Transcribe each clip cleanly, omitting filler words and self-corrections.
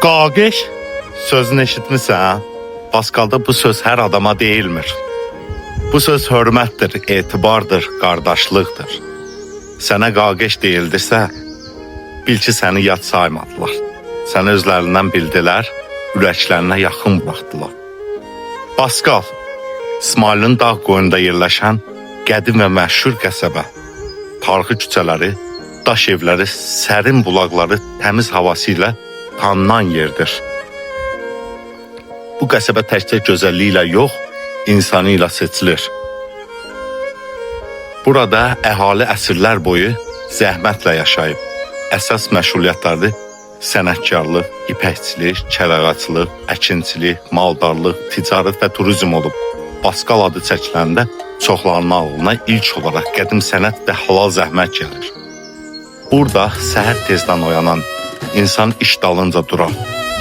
Qaqiş sözünü eşitmisən? Paskalda bu söz hər adama deyilmir. Bu söz hörmətdir, etibardır, qardaşlıqdır. Sənə qaqiş deyildirsə, bil ki səni yad saymadılar. Səni özlərindən bildilər, ürəklərinə yaxın buraxdılar. Paskal, İsmailin dağ qoyunda yerləşən qədim və məşhur qəsəbə. Tarixi küçələri, daş evləri, sərin bulaqları təmiz havası ilə tanınan yerdir. Bu qəsəbə təkcə gözəlliyi ilə yox, insanı ilə seçilir. Burada əhali əsrlər boyu zəhmətlə yaşayıb. Əsas məşğuliyyətləri sənətkarlıq, ipəkçilik, kərəğaçılıq, əkinçilik, maldarlıq, ticarət və turizm olub. Paskal adı çəkiləndə çoxlarının ağlına ilk olaraq qədim sənət və halal zəhmət gəlir. Burada səhər tezdən oyanan insan iş dalınca durar.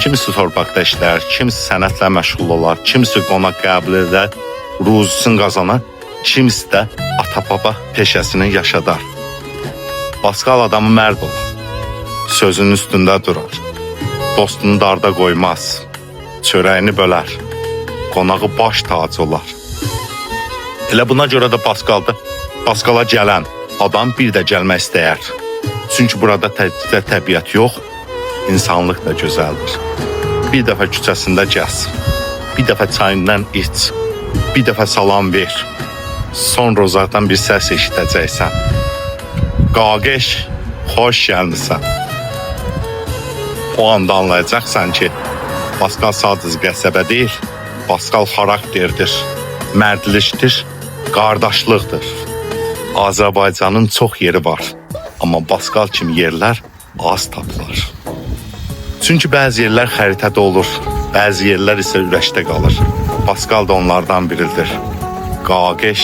Kimisi torpaqda işlər, kimisi sənətlə məşğul olar, kimisi qonaq qəbul edər, ruzusunu qazanar, kimisi də ata-baba peşəsini yaşadar. Paskal adamı mərd olur, sözünün üstündə durar, dostunu darda qoymaz, çörəyini bölər, qonağı baş tacı olar. Elə buna görə də Paskala gələn adam bir də gəlmək istəyər. Çünki burada təkcə təbiət yox, insanlıq da gözəldir. Bir dəfə küçəsində gəz, bir dəfə çayından iç, bir dəfə salam ver. Sonra uzaqdan bir səs eşidəcəksən. Qaqiş, xoş gəlmisən. O anda anlayacaqsan ki, Paskal sadəcə qəsəbə deyil, Paskal xarakterdir, mərdlikdir, qardaşlıqdır. Azərbaycanın çox yeri var, amma Paskal kimi yerlər az tapılar. Çünki bəzi yerlər xəritədə olur, bəzi yerlər isə ürəkdə qalır. Paskal da onlardan biridir. Qaqiş